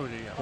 हो जाइए आप।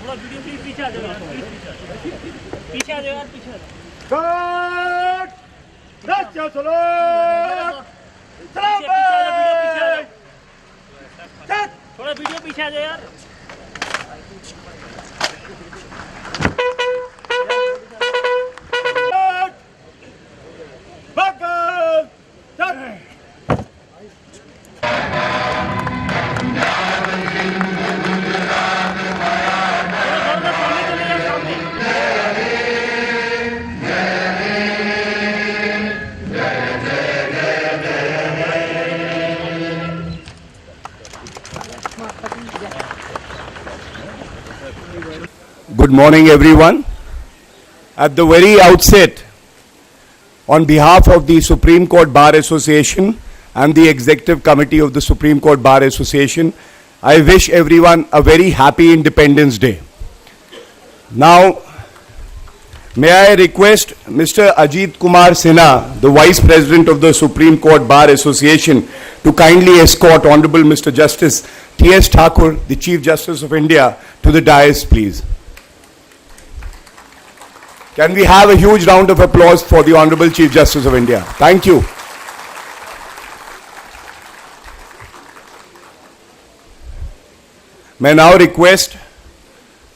थोड़ा वीडियो प्लीज पीछे आ जाओ यार, प्लीज पीछे आ जाओ यार, पीछे थोड़ा वीडियो पीछे आ जाओ यार। Good morning, everyone. At the very outset, on behalf of the Supreme Court Bar Association and the Executive Committee of the Supreme Court Bar Association, I wish everyone a very happy Independence Day. Now, may I request Mr. Ajit Kumar Sinha, the Vice President of the Supreme Court Bar Association, to kindly escort Honorable Mr. Justice T.S. Thakur, the Chief Justice of India, to the dais, please. Can we have a huge round of applause for the Honorable Chief Justice of India? Thank you. May I now request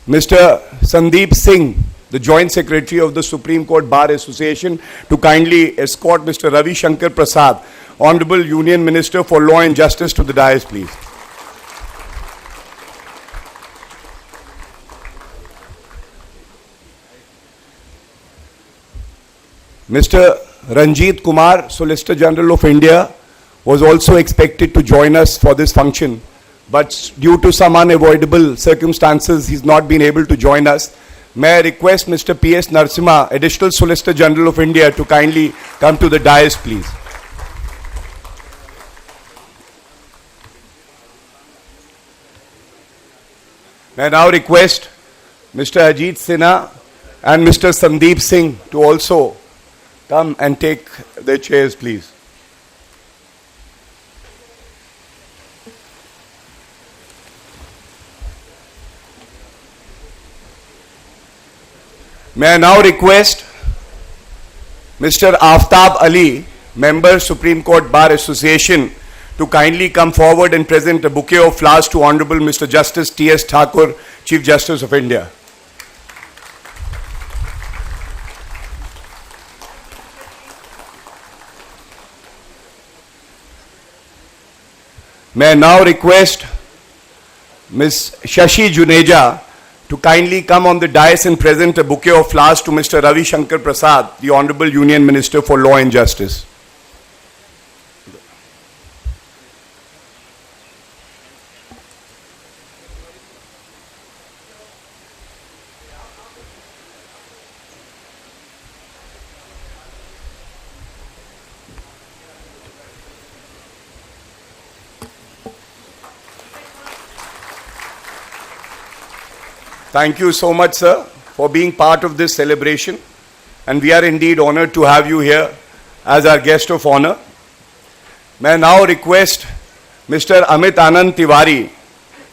Mr. Sandeep Singh, the Joint Secretary of the Supreme Court Bar Association, to kindly escort Mr. Ravi Shankar Prasad, Honorable Union Minister for Law and Justice, to the dais, please. Mr. Ranjit Kumar, Solicitor General of India, was also expected to join us for this function, but due to some unavoidable circumstances, he's not been able to join us. May I request Mr. P.S. Narasimha, Additional Solicitor General of India, to kindly come to the dais, please. May I now request Mr. Ajit Sinha and Mr. Sandeep Singh to also come and take their chairs, please. May I now request Mr. Aftab Ali, Member Supreme Court Bar Association, to kindly come forward and present a bouquet of flowers to Honorable Mr. Justice T.S. Thakur, Chief Justice of India. May I now request Ms. Shashi Juneja to kindly come on the dais and present a bouquet of flowers to Mr. Ravi Shankar Prasad, the Honorable Union Minister for Law and Justice. Thank you so much, sir, for being part of this celebration. And we are indeed honored to have you here as our guest of honor. May I now request Mr. Amit Anand Tiwari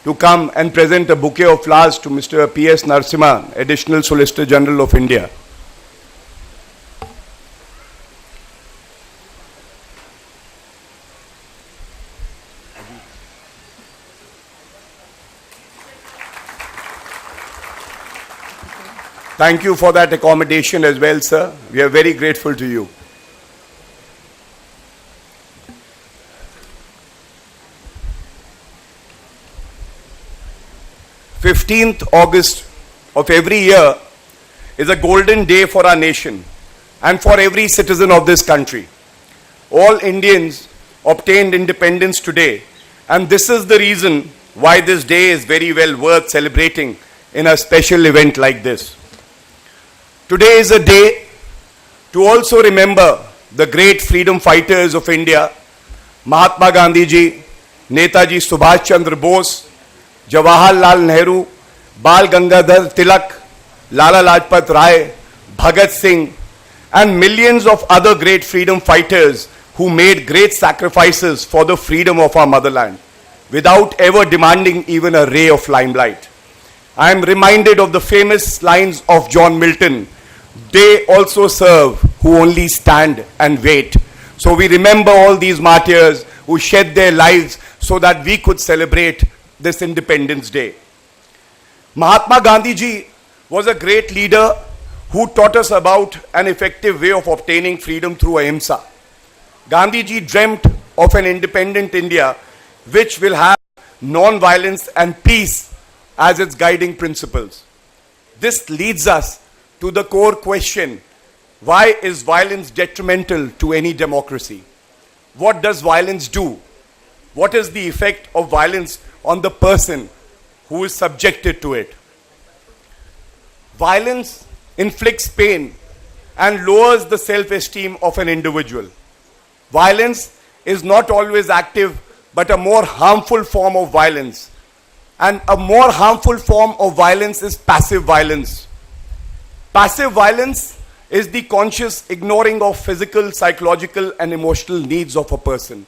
to come and present a bouquet of flowers to Mr. P.S. Narasimha, Additional Solicitor General of India. Thank you for that accommodation as well, sir. We are very grateful to you. August 15th of every year is a golden day for our nation and for every citizen of this country. All Indians obtained independence today, and this is the reason why this day is very well worth celebrating in a special event like this. Today is a day to also remember the great freedom fighters of India, Mahatma Gandhi ji, Netaji Subhash Chandra Bose, Jawaharlal Nehru, Bal Gangadhar Tilak, Lala Lajpat Rai, Bhagat Singh, and millions of other great freedom fighters who made great sacrifices for the freedom of our motherland without ever demanding even a ray of limelight. I am reminded of the famous lines of John Milton, "They also serve who only stand and wait." So we remember all these martyrs who shed their lives so that we could celebrate this Independence Day. Mahatma Gandhi ji was a great leader who taught us about an effective way of obtaining freedom through ahimsa. Gandhi ji dreamt of an independent India which will have non-violence and peace as its guiding principles. This leads us to the core question: why is violence detrimental to any democracy? What does violence do? What is the effect of violence on the person who is subjected to it? Violence inflicts pain and lowers the self-esteem of an individual. Violence is not always active, but a more harmful form of violence. And a more harmful form of violence is passive violence. Passive violence is the conscious ignoring of physical, psychological, and emotional needs of a person.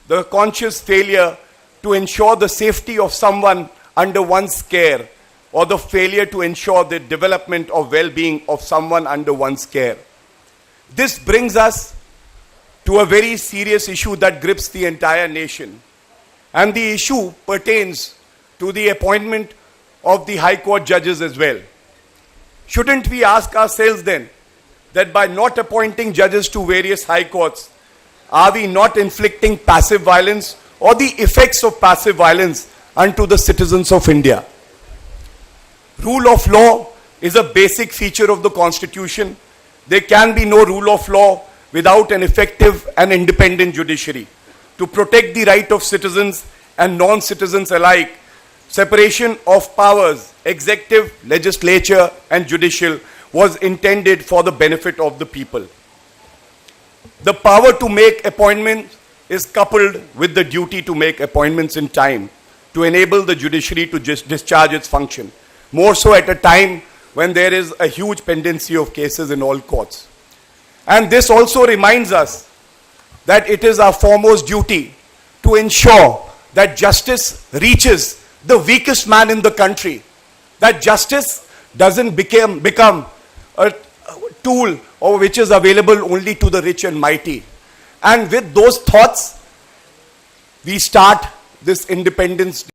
The conscious failure to ensure the safety of someone under one's care, or the failure to ensure the development of well-being of someone under one's care. This brings us to a very serious issue that grips the entire nation. And the issue pertains to the appointment of the High Court judges as well. Shouldn't we ask ourselves then that by not appointing judges to various high courts, are we not inflicting passive violence or the effects of passive violence unto the citizens of India? Rule of law is a basic feature of the Constitution. There can be no rule of law without an effective and independent judiciary. To protect the right of citizens and non-citizens alike, separation of powers, executive, legislature, and judicial, was intended for the benefit of the people. The power to make appointments is coupled with the duty to make appointments in time to enable the judiciary to discharge its function, more so at a time when there is a huge pendency of cases in all courts. And this also reminds us that it is our foremost duty to ensure that justice reaches the weakest man in the country, that justice doesn't become a tool or which is available only to the rich and mighty. And with those thoughts, we start this Independence Day.